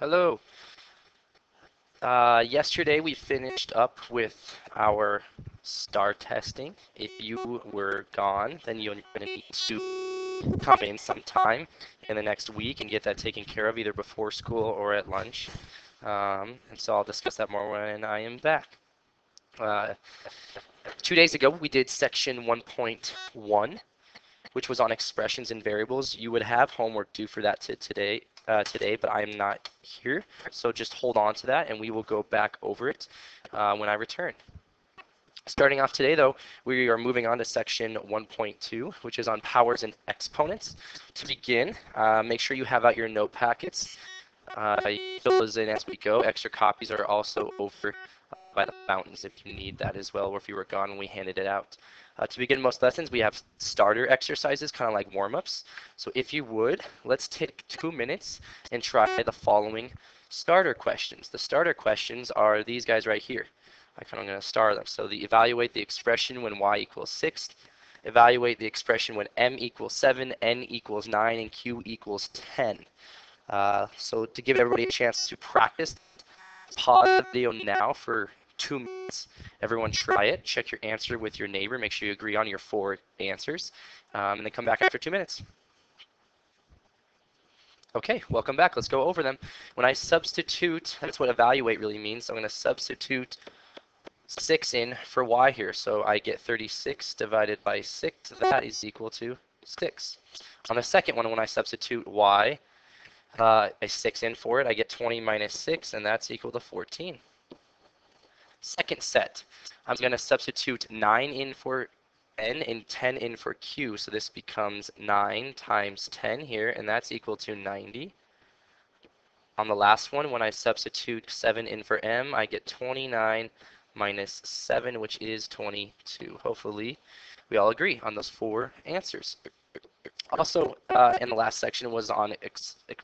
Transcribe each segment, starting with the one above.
Hello. Yesterday we finished up with our star testing. If you were gone, then you're going to need to come in sometime in the next week and get that taken care of either before school or at lunch. And so I'll discuss that more when I am back. Uh, 2 days ago we did section 1.1, which was on expressions and variables. You would have homework due for that today, but I am not here. So just hold on to that and we will go back over it when I return. Starting off today, though, we are moving on to section 1.2, which is on powers and exponents. To begin, make sure you have out your note packets. Fill those in as we go. Extra copies are also over by the fountains if you need that as well, or if you were gone when we handed it out. To begin most lessons, we have starter exercises, kind of like warm-ups. So if you would, let's take 2 minutes and try the following starter questions. The starter questions are these guys right here. I'm going to star them. So evaluate the expression when y equals 6. Evaluate the expression when m equals 7, n equals 9, and q equals 10. So to give everybody a chance to practice, pause the video now for 2 minutes. Everyone try it. Check your answer with your neighbor. Make sure you agree on your 4 answers. And then come back after 2 minutes. Okay, welcome back. Let's go over them. When I substitute, that's what evaluate really means. So I'm going to substitute 6 in for y here. So I get 36 divided by 6. That is equal to 6. On the second one, when I substitute y, I 6 in for it, I get 20 minus 6, and that's equal to 14. Second set, I'm going to substitute 9 in for n and 10 in for q. So this becomes 9 times 10 here, and that's equal to 90. On the last one, when I substitute 7 in for m, I get 29 minus 7, which is 22. Hopefully, we all agree on those 4 answers. Also, in the last section was on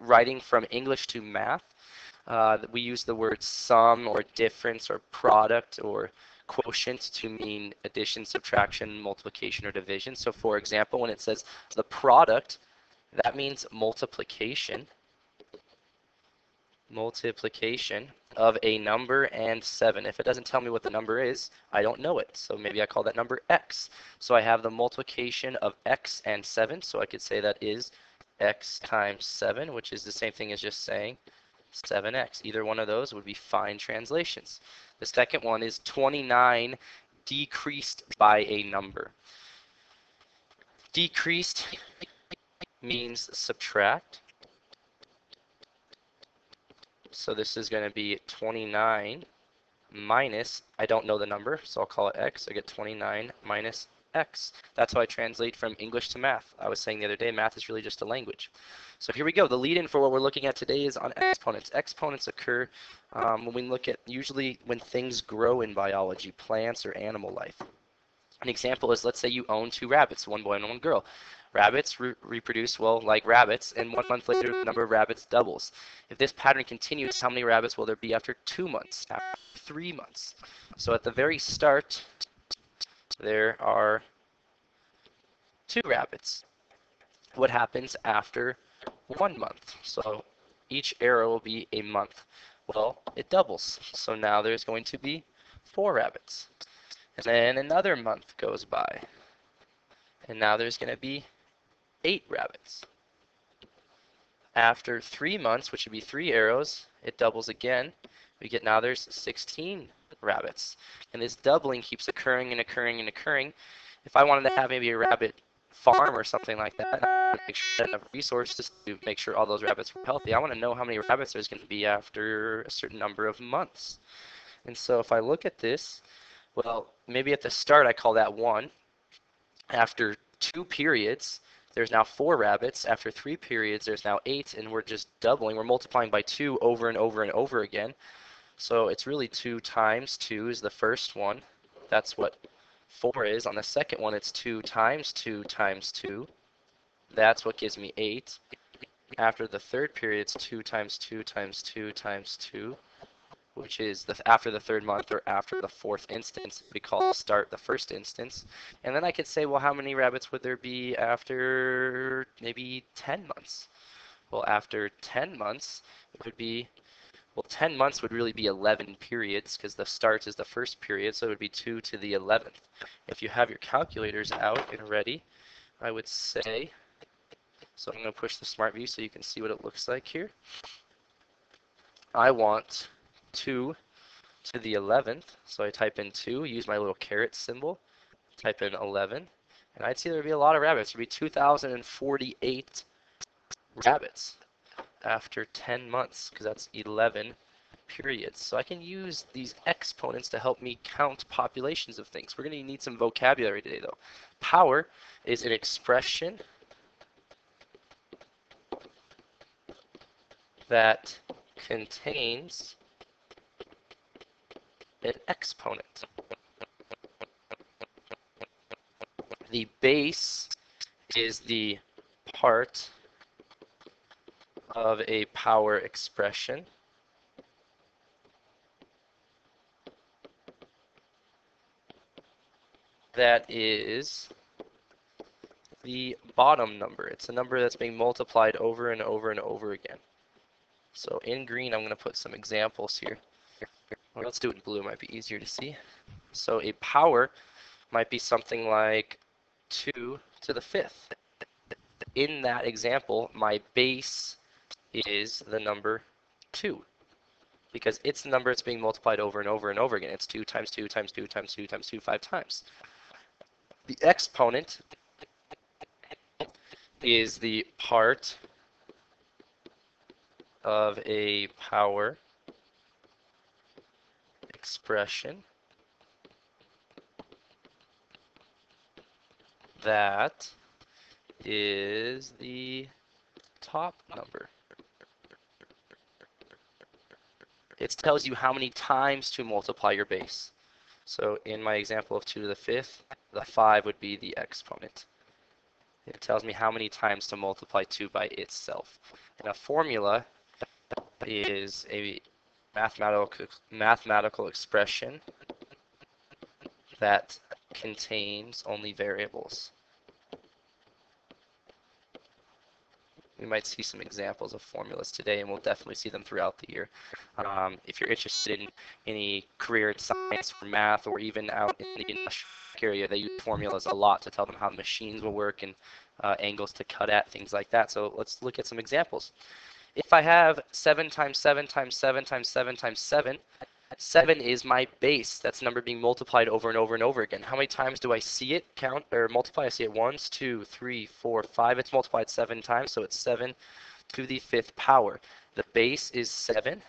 writing from English to math. We use the words sum or difference or product or quotient to mean addition, subtraction, multiplication, or division. So for example, when it says the product, that means multiplication of a number and 7. If it doesn't tell me what the number is, I don't know it. So maybe I call that number x. So I have the multiplication of x and 7. So I could say that is x times 7, which is the same thing as just saying 7x. Either one of those would be fine translations. The second one is 29 decreased by a number. Decreased means subtract. So this is going to be 29 minus, I don't know the number, so I'll call it x. I get 29 minus x. That's how I translate from English to math. I was saying the other day, math is really just a language. So here we go. The lead-in for what we're looking at today is on exponents. Exponents occur when we look at usually when things grow in biology, plants or animal life. An example is, let's say you own 2 rabbits, one boy and one girl. Rabbits reproduce, well, like rabbits, and 1 month later the number of rabbits doubles. If this pattern continues, how many rabbits will there be after 2 months, after 3 months? So at the very start, there are 2 rabbits. What happens after 1 month? So each arrow will be a month. Well, it doubles. So now there's going to be 4 rabbits. And then another month goes by. And now there's going to be 8 rabbits. After 3 months, which would be 3 arrows, it doubles again. We get now there's 16 rabbits. And this doubling keeps occurring and occurring and occurring. If I wanted to have maybe a rabbit farm or something like that, I would make sure I had enough resources to make sure all those rabbits were healthy. I want to know how many rabbits there's going to be after a certain number of months. And so if I look at this, well, maybe at the start I call that 1. After 2 periods, there's now 4 rabbits. After 3 periods, there's now 8, and we're just doubling. We're multiplying by 2 over and over and over again. So it's really 2 times 2 is the first one. That's what 4 is. On the second one, it's 2 times 2 times 2. That's what gives me 8. After the third period, it's 2 times 2 times 2 times 2, which is after the 3rd month or after the 4th instance. We call start the 1st instance. And then I could say, well, how many rabbits would there be after maybe 10 months? Well, after 10 months, it would be Well, 10 months would really be 11 periods because the start is the first period, so it would be 2 to the 11th. If you have your calculators out and ready, I would say, so I'm going to push the Smart View so you can see what it looks like here. I want 2 to the 11th, so I type in 2, use my little caret symbol, type in 11, and I'd see there would be a lot of rabbits. There would be 2,048 rabbits after 10 months, because that's 11 periods. So I can use these exponents to help me count populations of things. We're going to need some vocabulary today, though. Power is an expression that contains an exponent. The base is the part of a power expression that is the bottom number. It's a number that's being multiplied over and over and over again. So in green, I'm going to put some examples here. Well, let's do it in blue, it might be easier to see. So a power might be something like 2 to the 5th. In that example, my base is the number 2 because it's the number that's being multiplied over and over and over again. It's 2 times 2 times 2 times 2 times 2, 5 times. The exponent is the part of a power expression that is the top number. It tells you how many times to multiply your base. So in my example of 2 to the 5th, the 5 would be the exponent. It tells me how many times to multiply 2 by itself. And a formula is a mathematical expression that contains only variables. We might see some examples of formulas today, and we'll definitely see them throughout the year. If you're interested in any career in science or math, or even out in the industrial area, they use formulas a lot to tell them how machines will work and angles to cut at, things like that. So let's look at some examples. If I have 7 times 7 times 7 times 7 times 7, 7 is my base. That's the number being multiplied over and over and over again. How many times do I see it count or multiply? I see it 1, 2, 3, 4, 5. It's multiplied 7 times, so it's 7 to the 5th power. The base is 7,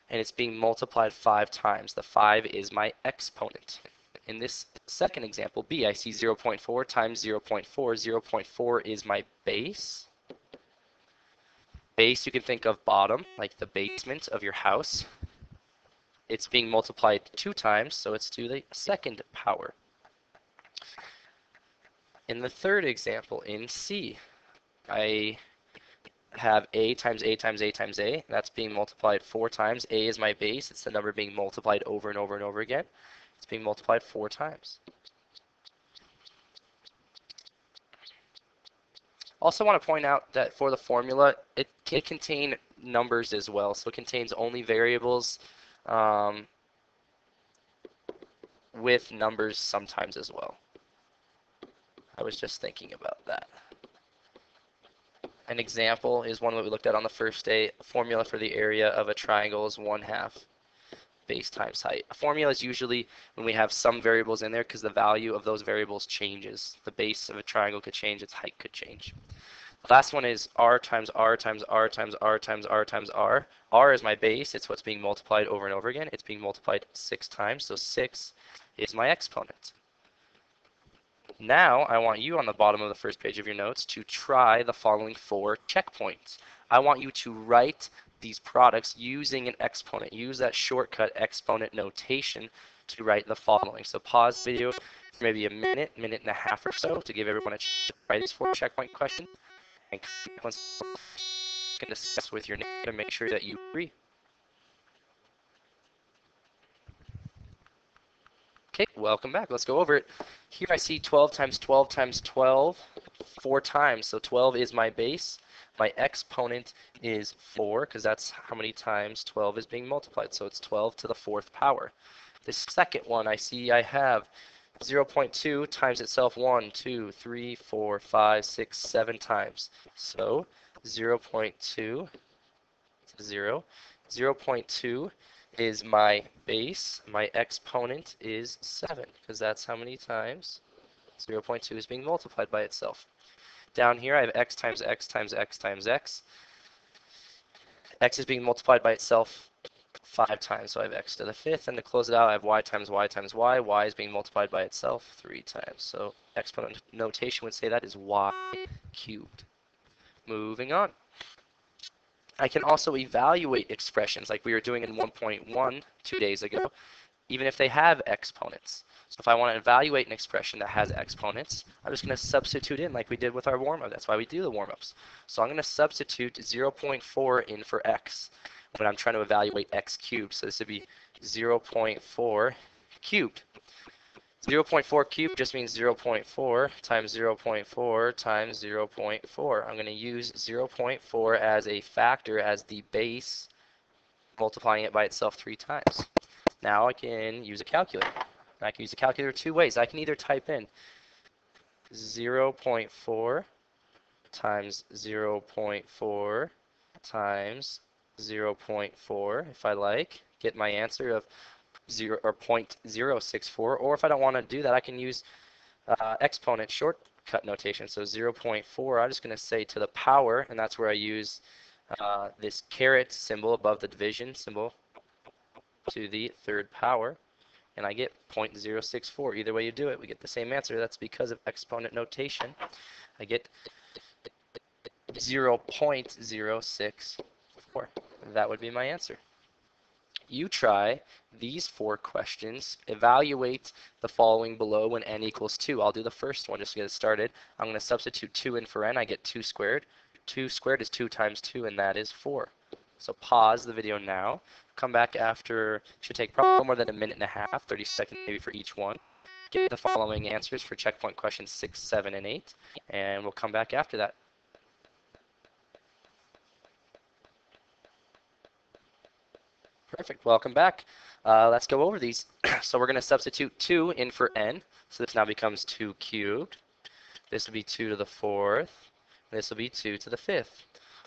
and it's being multiplied 5 times. The 5 is my exponent. In this second example, B, I see 0.4 times 0.4. 0.4 is my base. Base, you can think of bottom, like the basement of your house. It's being multiplied 2 times, so it's to the 2nd power. In the third example, in C, I have A times A times A times A. That's being multiplied 4 times. A is my base. It's the number being multiplied over and over and over again. It's being multiplied 4 times. Also want to point out that for the formula, it can contain numbers as well. So it contains only variables with numbers sometimes as well. I was just thinking about that. An example is one that we looked at on the first day. A formula for the area of a triangle is 1/2 base times height. A formula is usually when we have some variables in there because the value of those variables changes. The base of a triangle could change, its height could change. The last one is r times r times r times r times r times r. R is my base. It's what's being multiplied over and over again. It's being multiplied 6 times, so 6 is my exponent. Now, I want you on the bottom of the first page of your notes to try the following 4 checkpoints. I want you to write these products using an exponent. Use that shortcut exponent notation to write the following. So pause the video for maybe a minute, minute and a half or so to give everyone a chance to write these 4 checkpoint questions. And once you can discuss with your neighbor to make sure that you agree. Okay, welcome back. Let's go over it. Here I see 12 times 12 times 12 4 times. So 12 is my base. My exponent is 4 because that's how many times 12 is being multiplied. So it's 12 to the 4th power. The second one, I see I have 0.2 times itself 1, 2, 3, 4, 5, 6, 7 times. So 0.2 to 0. 0.2 is my base. My exponent is 7 because that's how many times 0.2 is being multiplied by itself. Down here I have x times x times x times x. X is being multiplied by itself 5 times, so I have x to the 5th, and to close it out I have y times y times y. Y is being multiplied by itself 3 times, so exponent notation would say that is y cubed. Moving on. I can also evaluate expressions like we were doing in 1.1 2 days ago, even if they have exponents. So if I want to evaluate an expression that has exponents, I'm just going to substitute in like we did with our warm-up. That's why we do the warm-ups. So I'm going to substitute 0.4 in for x when I'm trying to evaluate x cubed. So this would be 0.4 cubed. 0.4 cubed just means 0.4 times 0.4 times 0.4. I'm going to use 0.4 as a factor as the base, multiplying it by itself 3 times. Now I can use a calculator. I can use a calculator 2 ways. I can either type in 0.4 times 0.4 times 0.4 if I like, get my answer of 0 or 0.064, or if I don't want to do that, I can use exponent shortcut notation. So 0.4, I'm just going to say to the power, and that's where I use this caret symbol above the division symbol to the 3rd power, and I get 0.064. Either way you do it, we get the same answer. That's because of exponent notation. I get 0.064. That would be my answer. You try these 4 questions. Evaluate the following below when n equals 2. I'll do the first one just to get it started. I'm going to substitute 2 in for n. I get 2 squared. 2 squared is 2 times 2, and that is 4. So pause the video now. Come back after, should take probably no more than a minute and a half, 30 seconds maybe for each one. Get the following answers for checkpoint questions 6, 7, and 8, and we'll come back after that. Perfect. Welcome back. Let's go over these. So we're going to substitute 2 in for n. So this now becomes 2 cubed. This will be 2 to the 4th. This will be 2 to the 5th.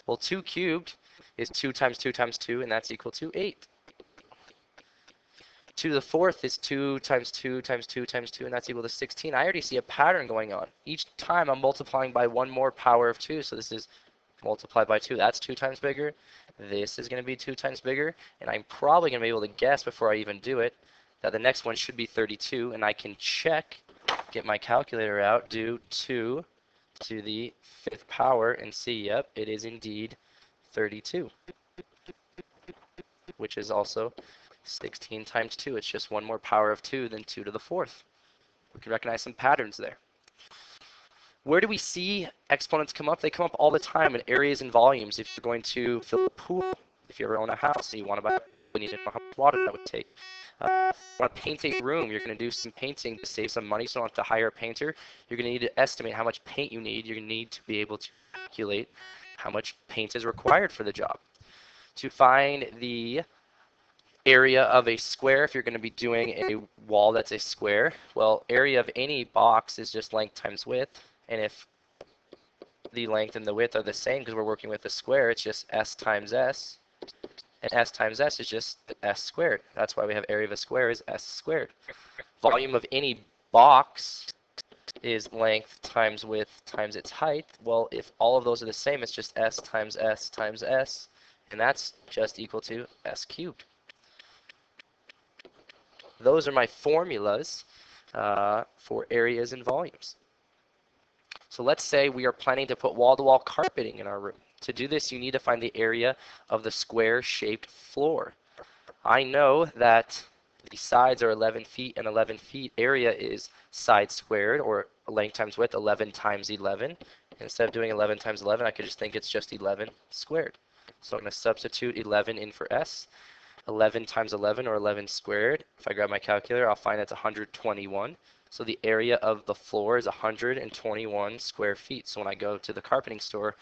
Well, 2 cubed is 2 times 2 times 2, and that's equal to 8. 2 to the 4th is 2 times 2 times 2 times 2, and that's equal to 16. I already see a pattern going on. Each time I'm multiplying by one more power of 2, so this is multiplied by 2. That's 2 times bigger. This is going to be 2 times bigger, and I'm probably going to be able to guess before I even do it that the next one should be 32, and I can check, get my calculator out, do 2 to the 5th power, and see, yep, it is indeed 32, which is also 16 times 2. It's just one more power of 2 than 2 to the 4th. We can recognize some patterns there. Where do we see exponents come up? They come up all the time in areas and volumes. If you're going to fill a pool, if you ever own a house and you want to buy, you need to know how much water that would take. If you want to paint a room, you're going to do some painting to save some money, so you don't have to hire a painter. You're going to need to estimate how much paint you need. You're going to need to be able to calculate how much paint is required for the job. To find the area of a square, if you're going to be doing a wall that's a square, well, area of any box is just length times width. And if the length and the width are the same because we're working with a square, it's just s times s. And s times s is just s squared. That's why we have area of a square is s squared. Volume of any box is length times width times its height. Well, if all of those are the same, it's just s times s times s. And that's just equal to s cubed. Those are my formulas for areas and volumes. So let's say we are planning to put wall-to-wall carpeting in our room. To do this, you need to find the area of the square-shaped floor. I know that the sides are 11 feet, and 11 feet area is side squared, or length times width, 11 times 11. Instead of doing 11 times 11, I could just think it's just 11 squared. So I'm going to substitute 11 in for s. 11 times 11, or 11 squared. If I grab my calculator, I'll find it's 121. So the area of the floor is 121 square feet. So when I go to the carpeting store,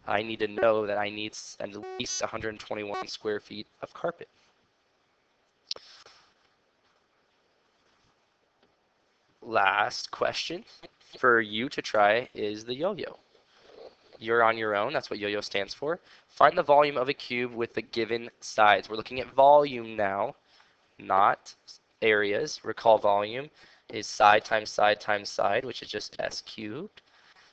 I need to know that I need at least 121 square feet of carpet. Last question for you to try is the yo-yo. You're on your own. That's what yo-yo stands for. Find the volume of a cube with the given sides. We're looking at volume now, not areas. Recall volume is side times side times side, which is just s cubed.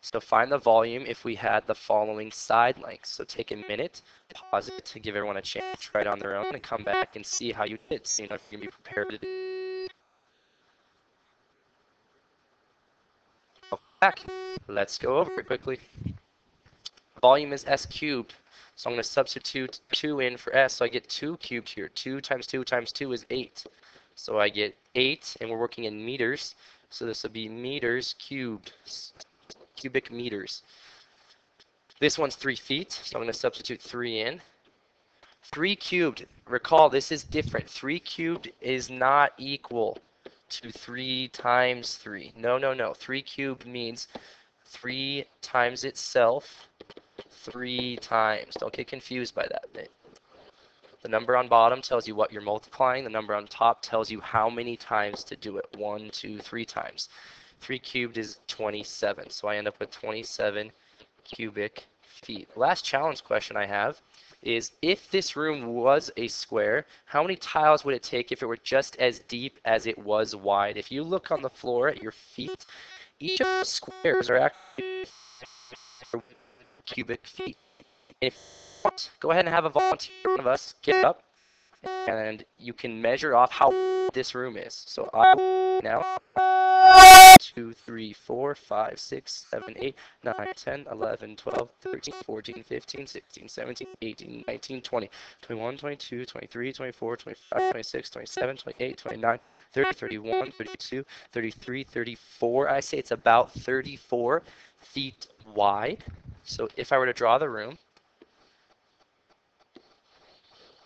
So find the volume if we had the following side lengths. So take a minute, pause it to give everyone a chance to try it on their own and come back and see how you did. So you know if you're going to be prepared to do. Back. Let's go over it quickly. Volume is s cubed. So I'm going to substitute 2 in for s. So I get 2 cubed here. 2 times 2 times 2 is 8. So I get 8, and we're working in meters. So this will be meters cubed, cubic meters. This one's 3 feet, so I'm going to substitute 3 in. 3 cubed, recall this is different. 3 cubed is not equal to 3 times 3. No, no, no. 3 cubed means 3 times itself 3 times. Don't get confused by that bit. The number on bottom tells you what you're multiplying. The number on top tells you how many times to do it. 1, 2, 3 times. 3 cubed is 27. So I end up with 27 cubic feet. The last challenge question I have is, if this room was a square, how many tiles would it take if it were just as deep as it was wide? If you look on the floor at your feet, each of the squares are actually cubic feet. If you want, go ahead and have a volunteer, one of us, get up, and you can measure off how big this room is. So I will now 2, 3, 4, 5, 6, 7, 8, 9, 10, 11, 12, 13, 14, 15, 16, 17, 18, 19, 20, 21, 22, 23, 24, 25, 26, 27, 28, 29, 30, 31, 32, 33, 34. I say it's about 34 feet wide. So if I were to draw the room,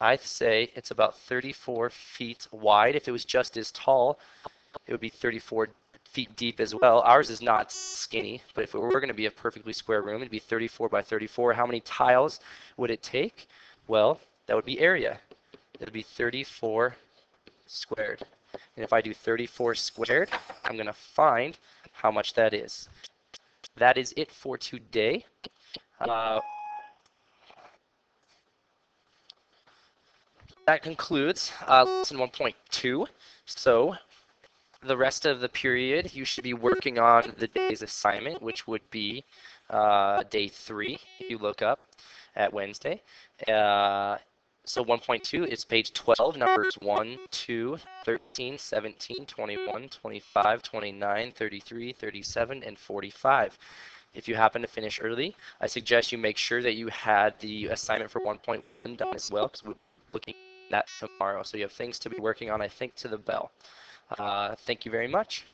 I'd say it's about 34 feet wide. If it was just as tall, it would be 34 feet deep as well. Ours is not skinny, but if it were going to be a perfectly square room, it'd be 34 by 34. How many tiles would it take? Well, that would be area. It would be 34 squared. And if I do 34 squared, I'm going to find how much that is. That is it for today. That concludes lesson 1.2. So the rest of the period, you should be working on the day's assignment, which would be day 3, if you look up at Wednesday. So 1.2 is page 12, numbers 1, 2, 13, 17, 21, 25, 29, 33, 37, and 45. If you happen to finish early, I suggest you make sure that you had the assignment for 1.1 done as well, because we're looking at that tomorrow. So you have things to be working on, I think, to the bell. Thank you very much.